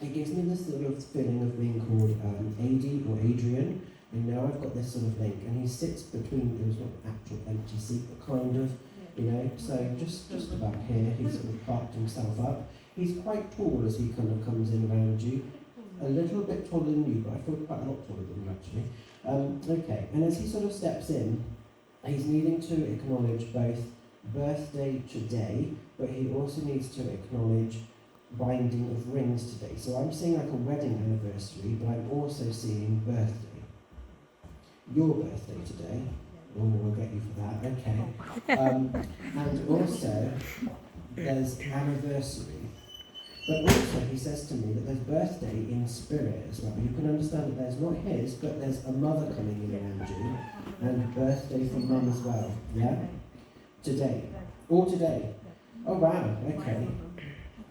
it gives me this sort of feeling of being called AD or Adrian. And now I've got this sort of link, and he sits between, there's not an actual empty seat, but kind of, you know, so just about here, he's sort of parked himself up. He's quite tall as he kind of comes in around you, a little bit taller than you, but I feel quite a lot taller than you actually. Okay, and as he sort of steps in, he's needing to acknowledge both birthday today, but he also needs to acknowledge binding of rings today. So I'm seeing like a wedding anniversary, but I'm also seeing birthday. Your birthday today. Oh, we'll get you for that. Okay. And also, there's anniversary. But also, he says to me that there's birthday in spirit as well. You can understand that there's not his, but there's a mother coming in around you, and birthday for mum as well. Yeah? Today. Or today. Oh, wow. Okay.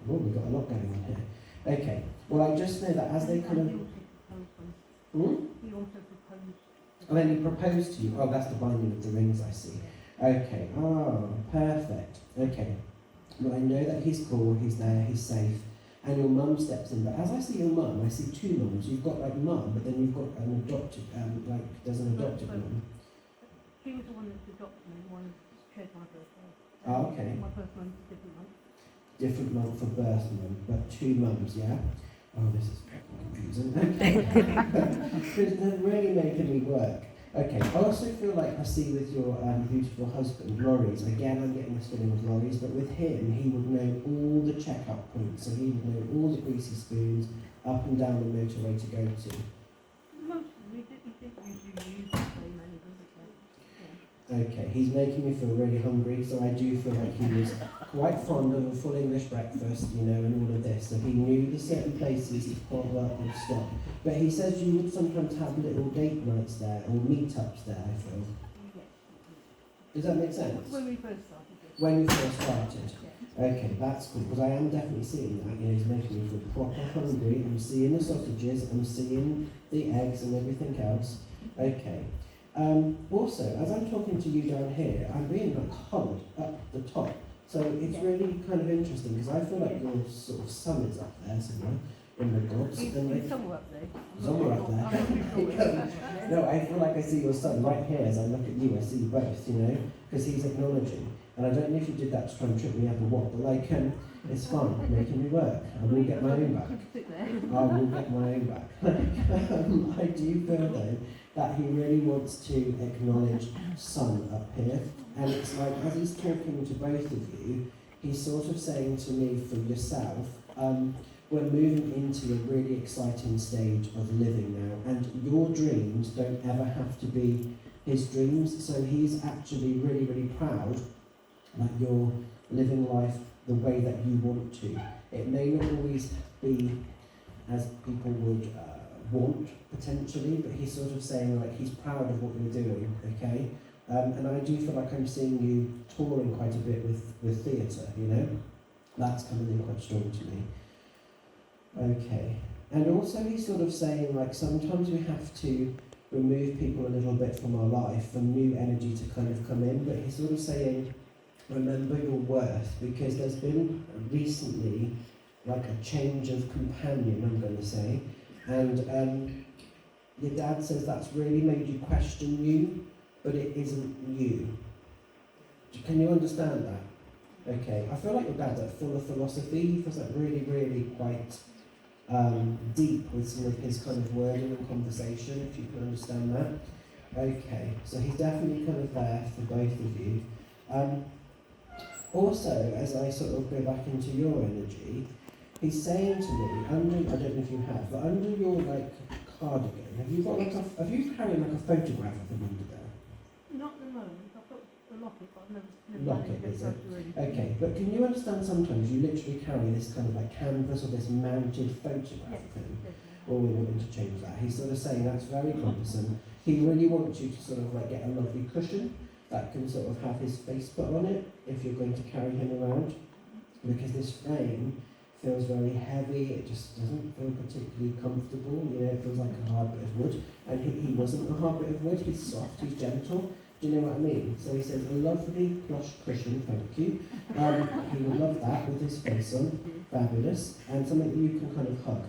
Oh, we've got a lot going on here. Okay. Well, I just know that as they kind of... Oh, then he proposed to you. Oh, that's the binding of the rings, I see. Okay. Oh, perfect. Okay. Well, I know that he's cool, he's there, he's safe, and your mum steps in. But as I see your mum, I see two mums. You've got like mum, but then you've got an adopted, there's an adopted mum. She was the one that adopted me, the one that chose my birthday. Oh, okay. My birth month is a different month. Different month for birth mum, but two mums, yeah? Oh, this is confusing. Because they're really making me work. Okay, I also feel like I see with your beautiful husband, lorries. Again, I'm getting this feeling with lorries, but with him, he would know all the checkout points, so he would know all the greasy spoons up and down the motorway to go to. We didn't usually use the same many, does it? Okay, he's making me feel really hungry, so I do feel like he was quite fond of a full English breakfast, you know, and all of this. So he knew the certain places his potluck would stop. But he says you would sometimes have little date nights there, or meetups there, I feel. Does that make sense? When we first started. When you first started? Okay, that's cool, because I am definitely seeing that. You know, he's making me feel proper hungry. I'm seeing the sausages, I'm seeing the eggs and everything else. Okay. Also, as I'm talking to you down here, I'm being like hugged up the top. So it's really kind of interesting, because I feel like your sort of sun is up there somewhere in the gods. He's somewhere up there. Somewhere up there. No, I feel like I see your sun right here as I look at you. I see you both, you know, because he's acknowledging. And I don't know if you did that to try and trip me up or what, but like, it's fun, making me work. I will get my own back. I will get my own back. I do feel though that he really wants to acknowledge sun up here. And it's like, as he's talking to both of you, he's sort of saying to me for yourself, we're moving into a really exciting stage of living now, and your dreams don't ever have to be his dreams, so he's actually really, really proud that you're living life the way that you want to. It may not always be as people would want, potentially, but he's sort of saying like he's proud of what you're doing, okay? And I do feel like I'm seeing you touring quite a bit with theatre, you know? That's coming in quite strong to me. Okay. And also he's sort of saying like sometimes we have to remove people a little bit from our life for new energy to kind of come in, but he's sort of saying remember your worth, because there's been recently like a change of companion, I'm going to say, and your dad says that's really made you question you, but it isn't you. Can you understand that? Okay, I feel like your dad's like full of philosophy. He feels like really, really quite deep with some of his kind of wording and conversation, if you can understand that. Okay, so he's definitely kind of there for both of you. Also, as I sort of go back into your energy, he's saying to me, under, I don't know if you have, but under your like cardigan, have you got like have you carried like a photograph of him under there? Not at the moment. I've got the locket, but I've never Locket, is it? Okay, but can you understand sometimes you literally carry this kind of like canvas or this mounted photograph of him? Or we want him to change that. He's sort of saying that's very cumbersome. He really wants you to sort of like get a lovely cushion that can sort of have his face put on it if you're going to carry him around, because this frame feels very heavy, it just doesn't feel particularly comfortable, you know, it feels like a hard bit of wood, and he wasn't a hard bit of wood, he's soft, he's gentle, Do you know what I mean? So he says, a lovely plush cushion, thank you. He would love that with his face on, fabulous, and something that you can kind of hug.